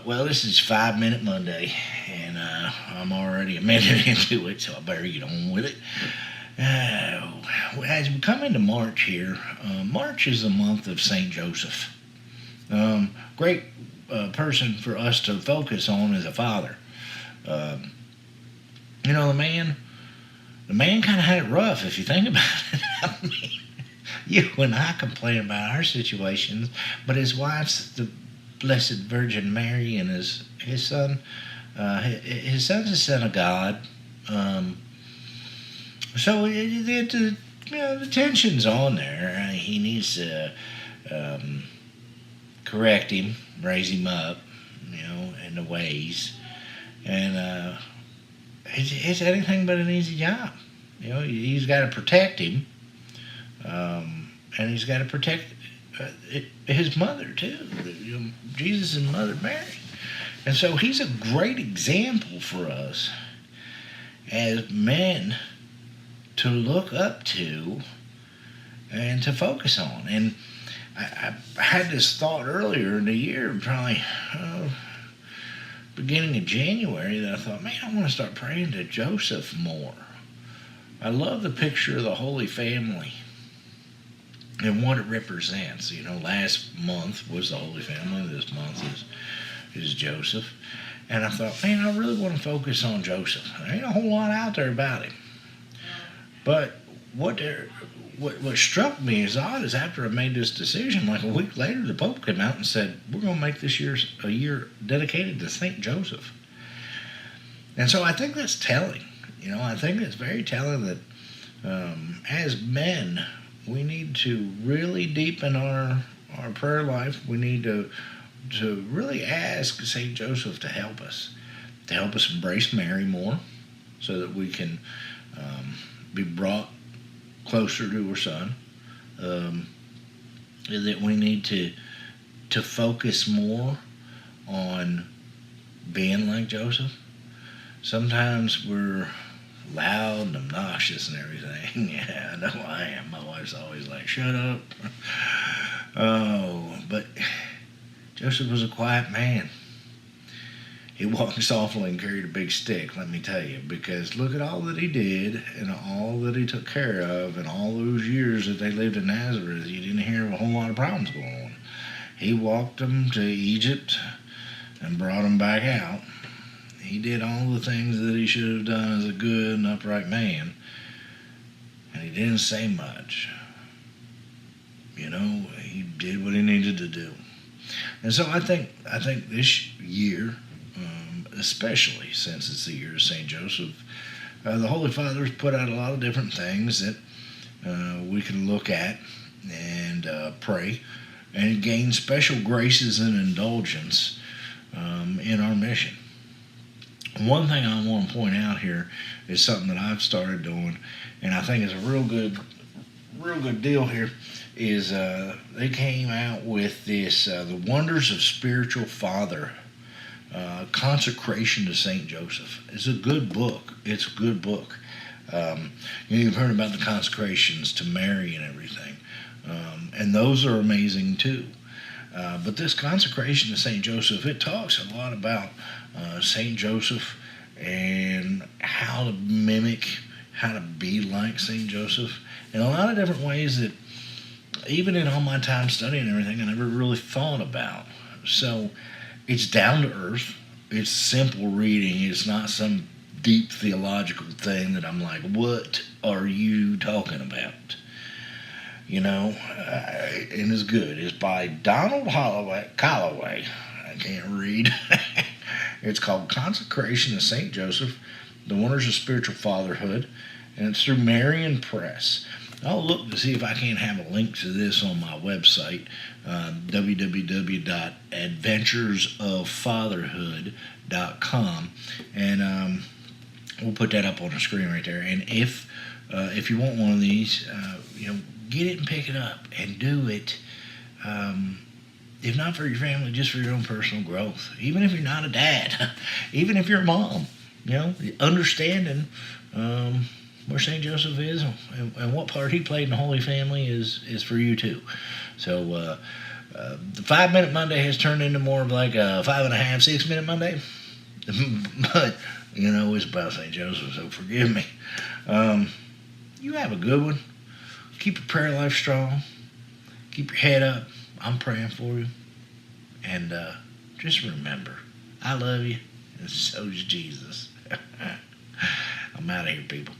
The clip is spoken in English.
Well, this is 5 Minute Monday, and I'm already a minute into it, so I better get on with it. As we come into March here, March is the month of St. Joseph. Great person for us to focus on as a father. Um, the man kind of had it rough if you think about it. I mean, you and I complain about our situations, but his wife's the Blessed Virgin Mary, and his son, his son's a son of God. Um, so the tension's on there. He needs to correct him, raise him up, in the ways, and it's anything but an easy job. He's got to protect him, and he's got to protect his mother too. Jesus and Mother Mary, and so he's a great example for us as men to look up to and to focus on. And I had this thought earlier in the year, probably beginning of January, that I thought, man, I want to start praying to Joseph more. I love the picture of the Holy Family and what it represents. Last month was the Holy Family. This month is Joseph. And I thought, man, I really want to focus on Joseph. There ain't a whole lot out there about him. But what struck me as odd is after I made this decision, like a week later, the Pope came out and said, we're going to make this year a year dedicated to St. Joseph. And so I think that's telling. I think it's very telling that as men, we need to really deepen our prayer life. We need to really ask St. Joseph to help us embrace Mary more so that we can be brought closer to her son. That we need to focus more on being like Joseph. Sometimes we're loud and obnoxious and everything. Yeah, I know I am. My wife's always like, shut up. Oh, but Joseph was a quiet man. He walked softly and carried a big stick, let me tell you, because look at all that he did and all that he took care of, and all those years that they lived in Nazareth. You didn't hear a whole lot of problems going on. He walked them to Egypt and brought them back out. He did all the things that he should have done as a good and upright man, and he didn't say much. He did what he needed to do. And so I think this year, especially since it's the year of St. Joseph, the Holy Father's put out a lot of different things that we can look at and pray and gain special graces and indulgence in our mission. One thing I want to point out here is something that I've started doing, and I think is a real good deal here, is they came out with this, The Wonders of Spiritual Father, Consecration to St. Joseph. It's a good book. You've heard about the consecrations to Mary and everything, and those are amazing too. But this consecration to St. Joseph, it talks a lot about St. Joseph and how to mimic, how to be like St. Joseph in a lot of different ways that even in all my time studying everything, I never really thought about. So it's down to earth. It's simple reading. It's not some deep theological thing that I'm like, what are you talking about? And it's good. It's by Donald Calloway. I can't read. It's called Consecration to St. Joseph, The Wonders of Spiritual Fatherhood, and it's through Marian Press. I'll look to see if I can't have a link to this on my website, www.adventuresoffatherhood.com, and we'll put that up on the screen right there. And if you want one of these, get it and pick it up and do it. If not for your family, just for your own personal growth. Even if you're not a dad, even if you're a mom, understanding where St. Joseph is and what part he played in the Holy Family is for you too. So The 5 Minute Monday has turned into more of like a 5.5, 6 Minute Monday. But, it's about St. Joseph, so forgive me. You have a good one. Keep your prayer life strong. Keep your head up. I'm praying for you. And just remember, I love you, and so does Jesus. I'm out of here, people.